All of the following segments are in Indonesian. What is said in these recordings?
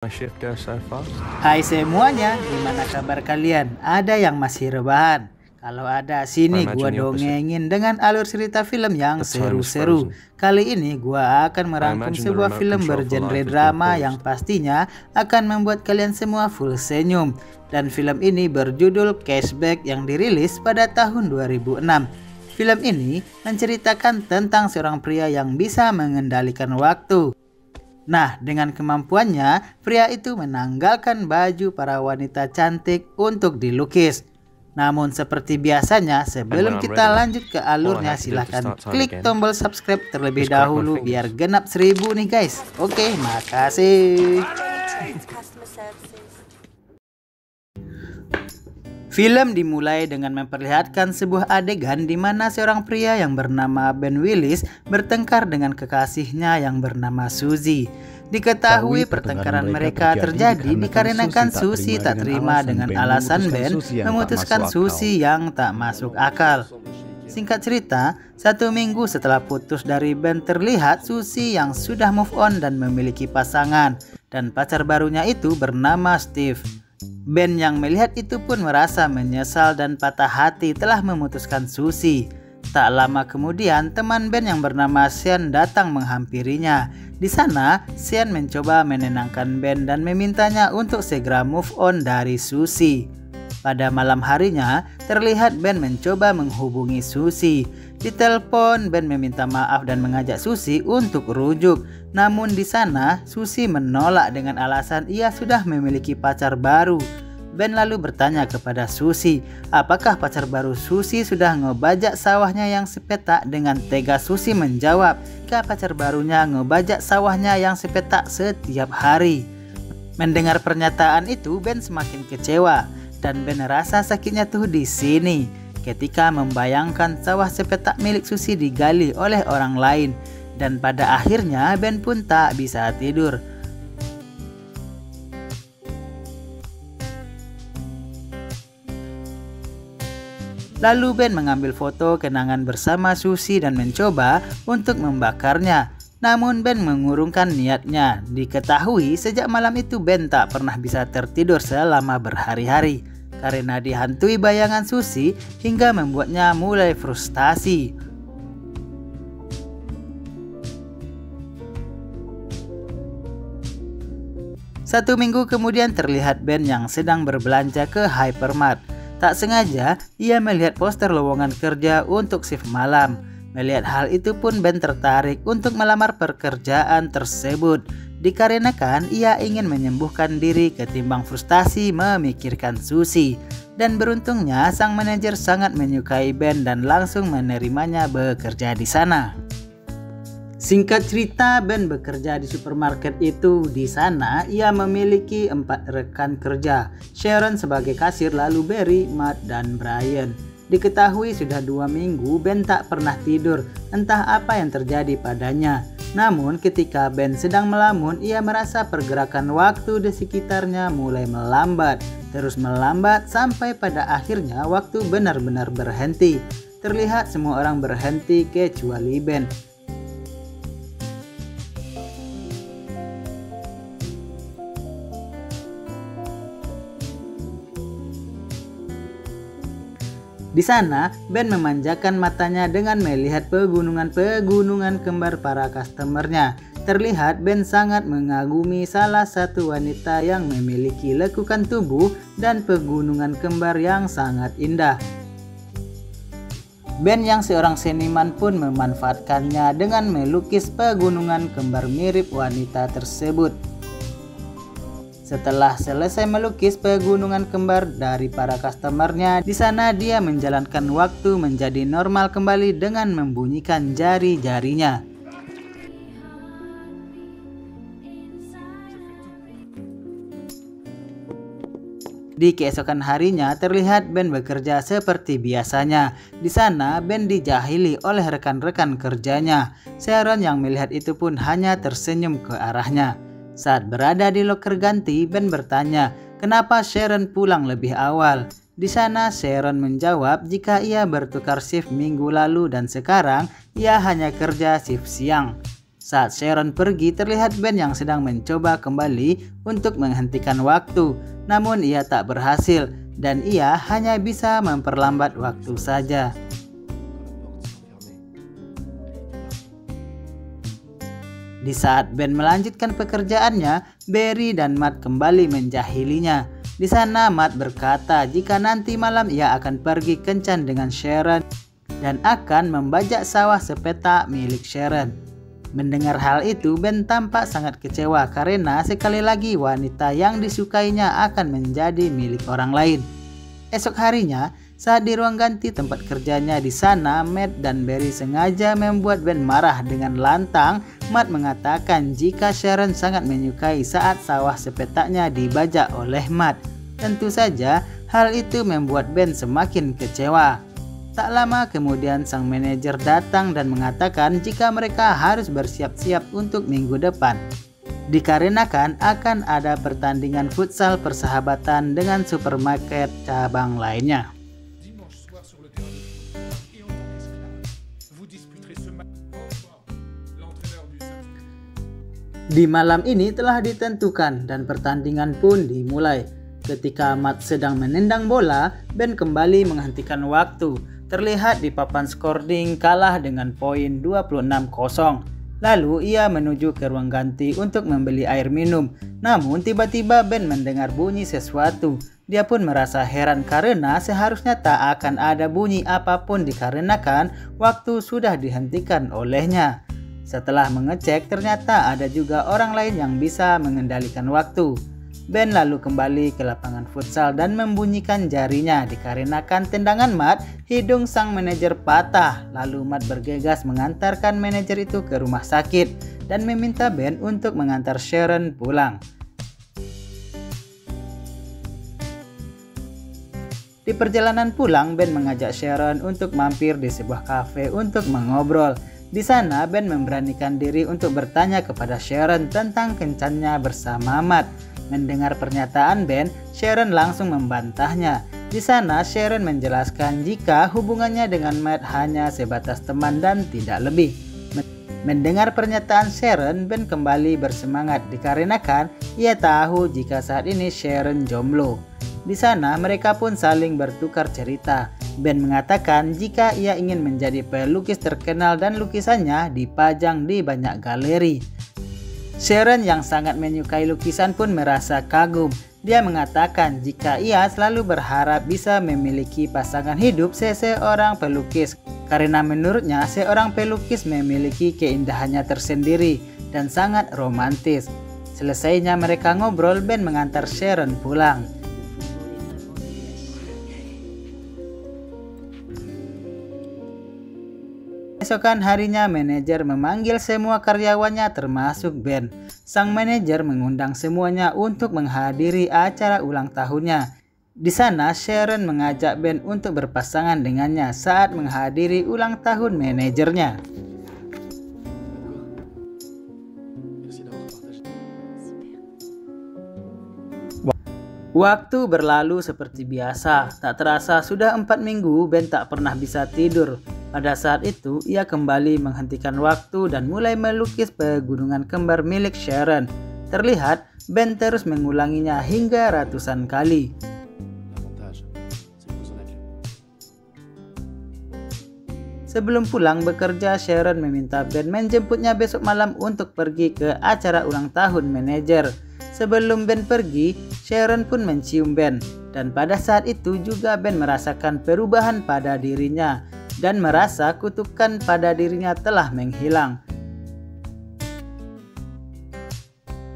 My shift go so fast? Hai semuanya, gimana kabar kalian? Ada yang masih rebahan? Kalau ada, sini gua dongengin dengan alur cerita film yang seru-seru. Kali ini gua akan merangkum sebuah film bergenre drama yang pastinya akan membuat kalian semua full senyum. Dan film ini berjudul Cashback yang dirilis pada tahun 2006. Film ini menceritakan tentang seorang pria yang bisa mengendalikan waktu. Nah, dengan kemampuannya, pria itu menanggalkan baju para wanita cantik untuk dilukis. Namun seperti biasanya, sebelum kita lanjut ke alurnya, silahkan klik tombol subscribe terlebih dahulu biar genap 1000 nih guys. Oke, makasih. Film dimulai dengan memperlihatkan sebuah adegan di mana seorang pria yang bernama Ben Willis bertengkar dengan kekasihnya yang bernama Suzy. Diketahui pertengkaran mereka terjadi dikarenakan Suzy tak terima dengan alasan Ben memutuskan Suzy yang tak masuk akal. Singkat cerita, 1 minggu setelah putus dari Ben, terlihat Suzy yang sudah move on dan memiliki pasangan, dan pacar barunya itu bernama Steve. Ben yang melihat itu pun merasa menyesal dan patah hati telah memutuskan Suzy. Tak lama kemudian, teman Ben yang bernama Sean datang menghampirinya. Di sana, Sean mencoba menenangkan Ben dan memintanya untuk segera move on dari Suzy. Pada malam harinya, terlihat Ben mencoba menghubungi Suzy. Di telepon, Ben meminta maaf dan mengajak Suzy untuk rujuk. Namun di sana, Suzy menolak dengan alasan ia sudah memiliki pacar baru. Ben lalu bertanya kepada Suzy, apakah pacar baru Suzy sudah ngebajak sawahnya yang sepetak. Dengan tega Suzy menjawab, pacar barunya ngebajak sawahnya yang sepetak setiap hari. Mendengar pernyataan itu, Ben semakin kecewa. Dan Ben rasa sakitnya tuh di sini ketika membayangkan sawah sepetak milik Suzy digali oleh orang lain. Dan pada akhirnya Ben pun tak bisa tidur. Lalu Ben mengambil foto kenangan bersama Suzy dan mencoba untuk membakarnya. Namun Ben mengurungkan niatnya. Diketahui sejak malam itu Ben tak pernah bisa tertidur selama berhari-hari karena dihantui bayangan Suzy hingga membuatnya mulai frustasi. Satu minggu kemudian terlihat Ben yang sedang berbelanja ke hypermart. Tak sengaja ia melihat poster lowongan kerja untuk shift malam. Melihat hal itu pun Ben tertarik untuk melamar pekerjaan tersebut. Dikarenakan ia ingin menyembuhkan diri ketimbang frustasi memikirkan Suzy. Dan beruntungnya sang manajer sangat menyukai Ben dan langsung menerimanya bekerja di sana. Singkat cerita, Ben bekerja di supermarket itu. Di sana ia memiliki 4 rekan kerja, Sharon sebagai kasir, lalu Barry, Matt, dan Brian. Diketahui sudah 2 minggu Ben tak pernah tidur, entah apa yang terjadi padanya. Namun ketika Ben sedang melamun, ia merasa pergerakan waktu di sekitarnya mulai melambat, terus melambat sampai pada akhirnya waktu benar-benar berhenti. Terlihat semua orang berhenti kecuali Ben. Di sana, Ben memanjakan matanya dengan melihat pegunungan-pegunungan kembar para customernya. Terlihat Ben sangat mengagumi salah satu wanita yang memiliki lekukan tubuh dan pegunungan kembar yang sangat indah. Ben yang seorang seniman pun memanfaatkannya dengan melukis pegunungan kembar mirip wanita tersebut. Setelah selesai melukis pegunungan kembar dari para customernya, di sana dia menjalankan waktu menjadi normal kembali dengan membunyikan jari-jarinya. Di keesokan harinya terlihat Ben bekerja seperti biasanya. Di sana Ben dijahili oleh rekan-rekan kerjanya. Sharon yang melihat itu pun hanya tersenyum ke arahnya. Saat berada di loker ganti, Ben bertanya, kenapa Sharon pulang lebih awal? Di sana Sharon menjawab jika ia bertukar shift minggu lalu dan sekarang ia hanya kerja shift siang. Saat Sharon pergi, terlihat Ben yang sedang mencoba kembali untuk menghentikan waktu. Namun ia tak berhasil dan ia hanya bisa memperlambat waktu saja. Di saat Ben melanjutkan pekerjaannya, Barry dan Matt kembali menjahilinya. Di sana Matt berkata jika nanti malam ia akan pergi kencan dengan Sharon dan akan membajak sawah sepetak milik Sharon. Mendengar hal itu, Ben tampak sangat kecewa karena sekali lagi wanita yang disukainya akan menjadi milik orang lain. Esok harinya, saat di ruang ganti tempat kerjanya di sana, Matt dan Barry sengaja membuat Ben marah dengan lantang. Matt mengatakan jika Sharon sangat menyukai saat sawah sepetaknya dibajak oleh Matt. Tentu saja, hal itu membuat Ben semakin kecewa. Tak lama kemudian sang manajer datang dan mengatakan jika mereka harus bersiap-siap untuk minggu depan. Dikarenakan akan ada pertandingan futsal persahabatan dengan supermarket cabang lainnya. Di malam ini telah ditentukan dan pertandingan pun dimulai. Ketika Matt sedang menendang bola, Ben kembali menghentikan waktu. Terlihat di papan skording kalah dengan poin 26-0. Lalu ia menuju ke ruang ganti untuk membeli air minum. Namun tiba-tiba Ben mendengar bunyi sesuatu. Dia pun merasa heran karena seharusnya tak akan ada bunyi apapun dikarenakan waktu sudah dihentikan olehnya. Setelah mengecek, ternyata ada juga orang lain yang bisa mengendalikan waktu. Ben lalu kembali ke lapangan futsal dan membunyikan jarinya dikarenakan tendangan Matt. Hidung sang manajer patah. Lalu Matt bergegas mengantarkan manajer itu ke rumah sakit dan meminta Ben untuk mengantar Sharon pulang. Di perjalanan pulang, Ben mengajak Sharon untuk mampir di sebuah kafe untuk mengobrol. Di sana, Ben memberanikan diri untuk bertanya kepada Sharon tentang kencannya bersama Matt. Mendengar pernyataan Ben, Sharon langsung membantahnya. Di sana, Sharon menjelaskan jika hubungannya dengan Matt hanya sebatas teman dan tidak lebih. Mendengar pernyataan Sharon, Ben kembali bersemangat dikarenakan ia tahu jika saat ini Sharon jomblo. Di sana, mereka pun saling bertukar cerita. Ben mengatakan jika ia ingin menjadi pelukis terkenal dan lukisannya dipajang di banyak galeri. Sharon yang sangat menyukai lukisan pun merasa kagum. Dia mengatakan jika ia selalu berharap bisa memiliki pasangan hidup seorang pelukis karena menurutnya seorang pelukis memiliki keindahannya tersendiri dan sangat romantis. Selesainya mereka ngobrol, Ben mengantar Sharon pulang. Esokan harinya manajer memanggil semua karyawannya termasuk Ben. Sang manajer mengundang semuanya untuk menghadiri acara ulang tahunnya. Di sana Sharon mengajak Ben untuk berpasangan dengannya saat menghadiri ulang tahun manajernya. Waktu berlalu seperti biasa. Tak terasa sudah 4 minggu Ben tak pernah bisa tidur. Pada saat itu ia kembali menghentikan waktu dan mulai melukis pegunungan kembar milik Sharon. Terlihat Ben terus mengulanginya hingga ratusan kali. Sebelum pulang bekerja, Sharon meminta Ben menjemputnya besok malam untuk pergi ke acara ulang tahun manajer. Sebelum Ben pergi, Sharon pun mencium Ben. Dan pada saat itu juga Ben merasakan perubahan pada dirinya dan merasa kutukan pada dirinya telah menghilang.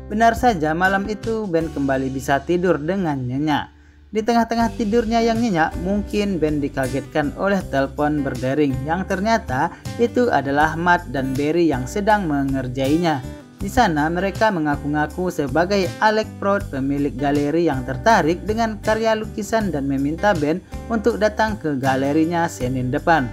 Benar saja, malam itu Ben kembali bisa tidur dengan nyenyak. Di tengah-tengah tidurnya yang nyenyak, mungkin Ben dikagetkan oleh telepon berdering yang ternyata itu adalah Matt dan Barry yang sedang mengerjainya. Di sana mereka mengaku-ngaku sebagai Alec Proud, pemilik galeri yang tertarik dengan karya lukisan dan meminta Ben untuk datang ke galerinya Senin depan.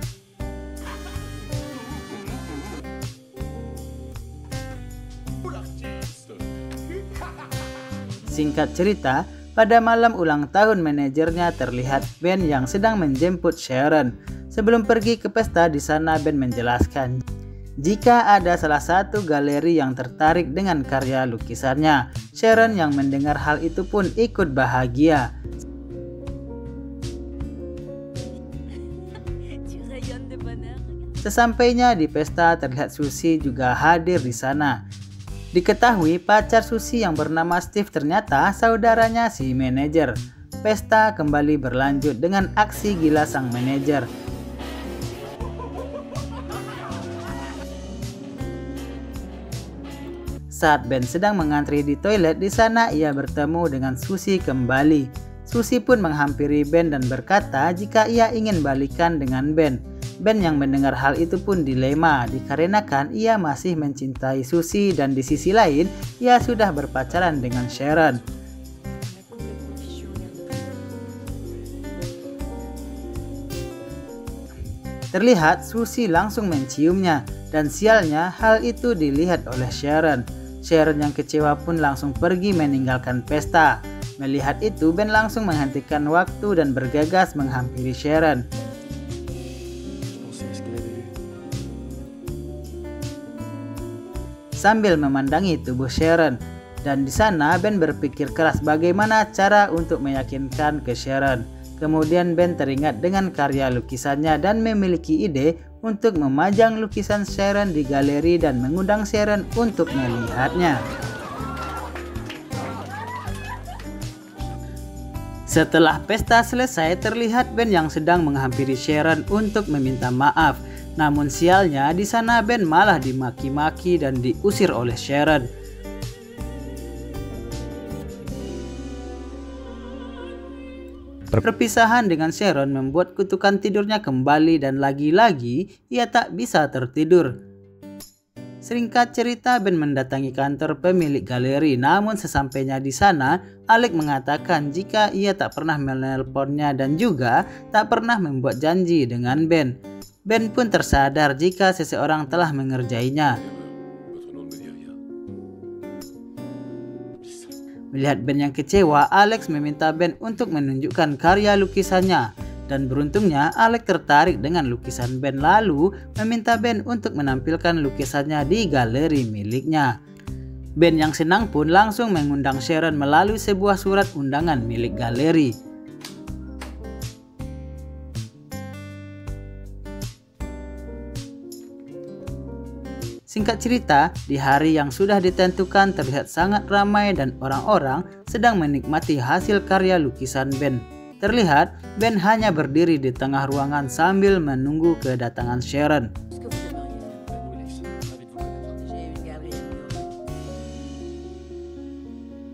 Singkat cerita, pada malam ulang tahun manajernya terlihat Ben yang sedang menjemput Sharon. Sebelum pergi ke pesta di sana, Ben menjelaskan jika ada salah satu galeri yang tertarik dengan karya lukisannya. Sharon yang mendengar hal itu pun ikut bahagia. Sesampainya di pesta, terlihat Suzy juga hadir di sana. Diketahui pacar Suzy yang bernama Steve ternyata saudaranya si manajer. Pesta kembali berlanjut dengan aksi gila sang manajer. Saat Ben sedang mengantri di toilet, di sana ia bertemu dengan Suzy kembali. Suzy pun menghampiri Ben dan berkata jika ia ingin balikan dengan Ben. Ben yang mendengar hal itu pun dilema dikarenakan ia masih mencintai Suzy dan di sisi lain ia sudah berpacaran dengan Sharon. Terlihat Suzy langsung menciumnya dan sialnya hal itu dilihat oleh Sharon. Sharon yang kecewa pun langsung pergi meninggalkan pesta. Melihat itu, Ben langsung menghentikan waktu dan bergegas menghampiri Sharon. Sambil memandangi tubuh Sharon, dan di sana Ben berpikir keras bagaimana cara untuk meyakinkan ke Sharon. Kemudian Ben teringat dengan karya lukisannya dan memiliki ide untuk memajang lukisan Sharon di galeri dan mengundang Sharon untuk melihatnya. Setelah pesta selesai, terlihat Ben yang sedang menghampiri Sharon untuk meminta maaf. Namun sialnya di sana Ben malah dimaki-maki dan diusir oleh Sharon. Perpisahan dengan Sharon membuat kutukan tidurnya kembali dan lagi-lagi ia tak bisa tertidur. Singkat cerita, Ben mendatangi kantor pemilik galeri, namun sesampainya di sana, Alec mengatakan jika ia tak pernah menelponnya dan juga tak pernah membuat janji dengan Ben. Ben pun tersadar jika seseorang telah mengerjainya. Melihat Ben yang kecewa, Alex meminta Ben untuk menunjukkan karya lukisannya. Dan beruntungnya Alex tertarik dengan lukisan Ben lalu meminta Ben untuk menampilkan lukisannya di galeri miliknya. Ben yang senang pun langsung mengundang Sharon melalui sebuah surat undangan milik galeri. Singkat cerita, di hari yang sudah ditentukan terlihat sangat ramai dan orang-orang sedang menikmati hasil karya lukisan Ben. Terlihat Ben hanya berdiri di tengah ruangan sambil menunggu kedatangan Sharon.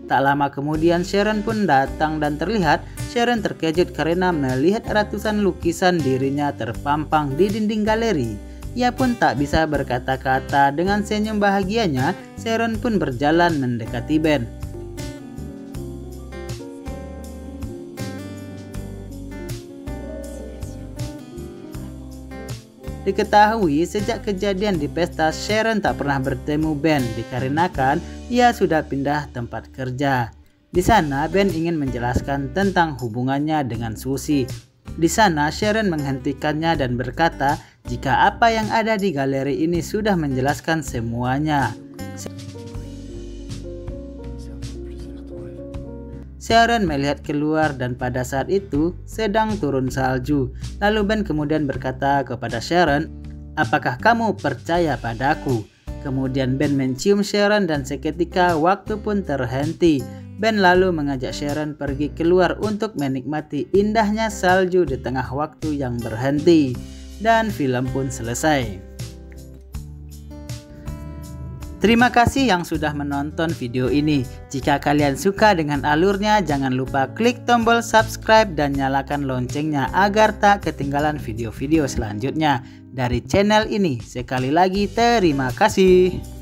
Tak lama kemudian Sharon pun datang dan terlihat Sharon terkejut karena melihat ratusan lukisan dirinya terpampang di dinding galeri. Ia pun tak bisa berkata-kata. Dengan senyum bahagianya, Sharon pun berjalan mendekati Ben. Diketahui sejak kejadian di pesta, Sharon tak pernah bertemu Ben dikarenakan ia sudah pindah tempat kerja. Di sana Ben ingin menjelaskan tentang hubungannya dengan Suzy. Di sana Sharon menghentikannya dan berkata jika apa yang ada di galeri ini sudah menjelaskan semuanya. Sharon melihat keluar dan pada saat itu sedang turun salju. Lalu Ben kemudian berkata kepada Sharon, "Apakah kamu percaya padaku?" Kemudian Ben mencium Sharon dan seketika waktu pun terhenti. Ben lalu mengajak Sharon pergi keluar untuk menikmati indahnya salju di tengah waktu yang berhenti. Dan film pun selesai. Terima kasih yang sudah menonton video ini. Jika kalian suka dengan alurnya, jangan lupa klik tombol subscribe dan nyalakan loncengnya agar tak ketinggalan video-video selanjutnya dari channel ini. Sekali lagi terima kasih.